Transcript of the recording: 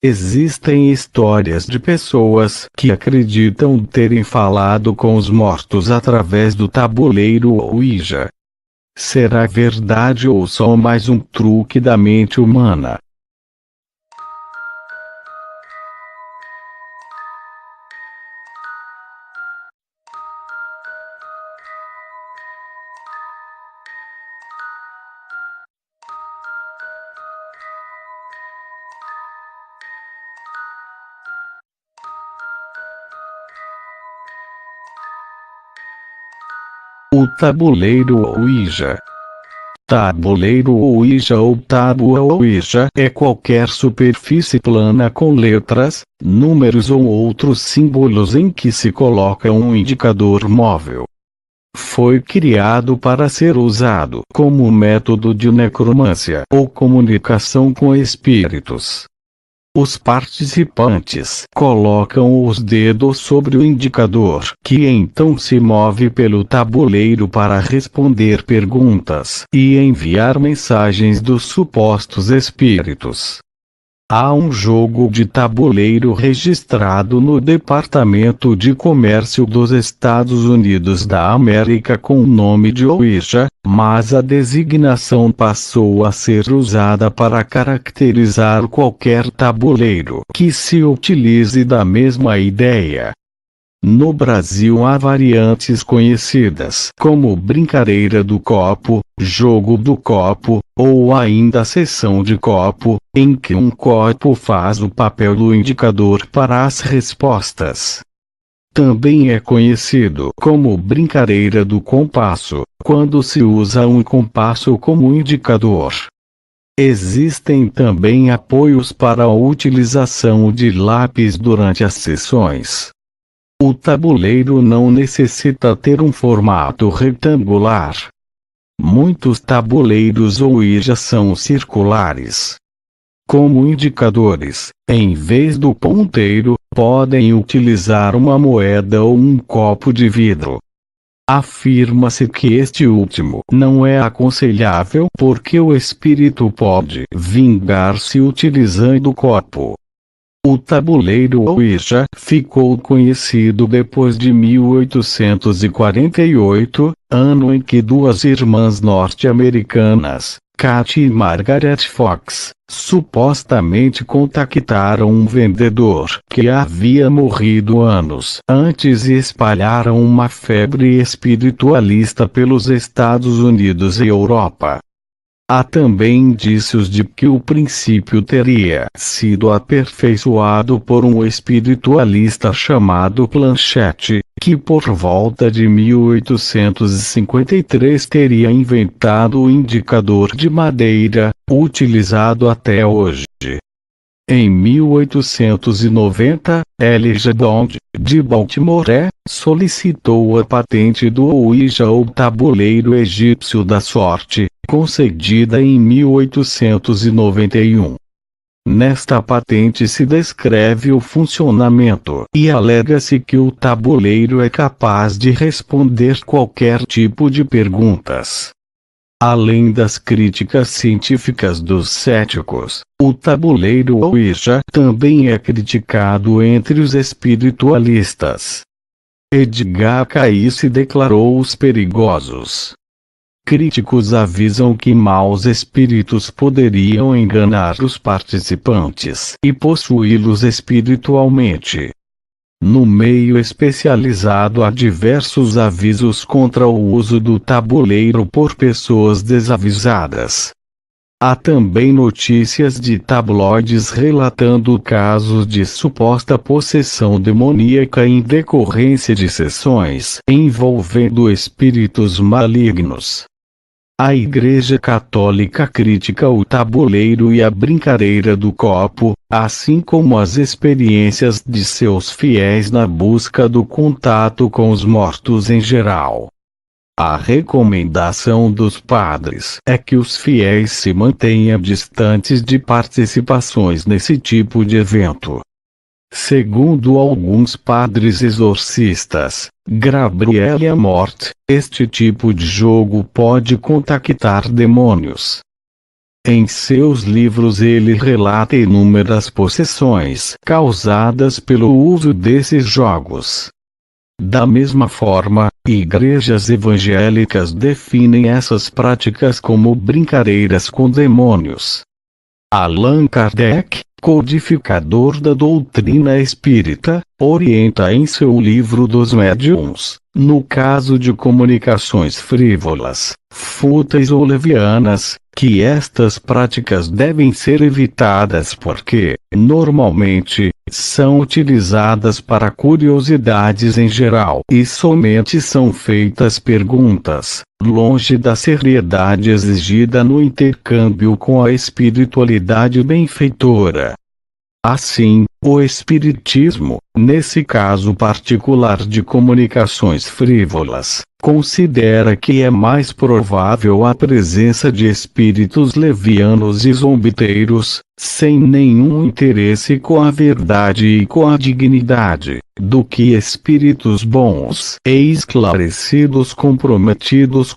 Existem histórias de pessoas que acreditam terem falado com os mortos através do tabuleiro Ouija. Será verdade ou só mais um truque da mente humana? O tabuleiro Ouija. Tabuleiro Ouija ou tábua Ouija é qualquer superfície plana com letras, números ou outros símbolos em que se coloca um indicador móvel. Foi criado para ser usado como método de necromância ou comunicação com espíritos. Os participantes colocam os dedos sobre o indicador, que então se move pelo tabuleiro para responder perguntas e enviar mensagens dos supostos espíritos. Há um jogo de tabuleiro registrado no Departamento de Comércio dos Estados Unidos da América com o nome de Ouija, mas a designação passou a ser usada para caracterizar qualquer tabuleiro que se utilize da mesma ideia. No Brasil há variantes conhecidas como brincadeira do copo, jogo do copo, ou ainda sessão de copo, em que um copo faz o papel do indicador para as respostas. Também é conhecido como brincadeira do compasso, quando se usa um compasso como indicador. Existem também apoios para a utilização de lápis durante as sessões. O tabuleiro não necessita ter um formato retangular. Muitos tabuleiros Ouija são circulares. Como indicadores, em vez do ponteiro, podem utilizar uma moeda ou um copo de vidro. Afirma-se que este último não é aconselhável porque o espírito pode vingar-se utilizando o copo. O tabuleiro Ouija ficou conhecido depois de 1848, ano em que duas irmãs norte-americanas, Katy e Margaret Fox, supostamente contactaram um vendedor que havia morrido anos antes e espalharam uma febre espiritualista pelos Estados Unidos e Europa. Há também indícios de que o princípio teria sido aperfeiçoado por um espiritualista chamado Planchette, que por volta de 1853 teria inventado o indicador de madeira, utilizado até hoje. Em 1890, Elijah Bond, de Baltimore, solicitou a patente do Ouija ou tabuleiro egípcio da sorte, concedida em 1891. Nesta patente se descreve o funcionamento e alega-se que o tabuleiro é capaz de responder qualquer tipo de perguntas. Além das críticas científicas dos céticos, o tabuleiro Ouija também é criticado entre os espiritualistas. Edgar Cayce declarou os perigosos. Críticos avisam que maus espíritos poderiam enganar os participantes e possuí-los espiritualmente. No meio especializado há diversos avisos contra o uso do tabuleiro por pessoas desavisadas. Há também notícias de tabloides relatando casos de suposta possessão demoníaca em decorrência de sessões envolvendo espíritos malignos. A Igreja Católica critica o tabuleiro e a brincadeira do copo, assim como as experiências de seus fiéis na busca do contato com os mortos em geral. A recomendação dos padres é que os fiéis se mantenham distantes de participações nesse tipo de evento. Segundo alguns padres exorcistas, Gabriel Amort, este tipo de jogo pode contactar demônios. Em seus livros ele relata inúmeras possessões causadas pelo uso desses jogos. Da mesma forma, igrejas evangélicas definem essas práticas como brincadeiras com demônios. Allan Kardec, codificador da doutrina espírita, orienta em seu livro dos médiuns, no caso de comunicações frívolas, fúteis ou levianas, que estas práticas devem ser evitadas porque, normalmente, são utilizadas para curiosidades em geral e somente são feitas perguntas, longe da seriedade exigida no intercâmbio com a espiritualidade benfeitora. Assim, o Espiritismo, nesse caso particular de comunicações frívolas, considera que é mais provável a presença de espíritos levianos e zombeteiros, sem nenhum interesse com a verdade e com a dignidade, do que espíritos bons e esclarecidos comprometidos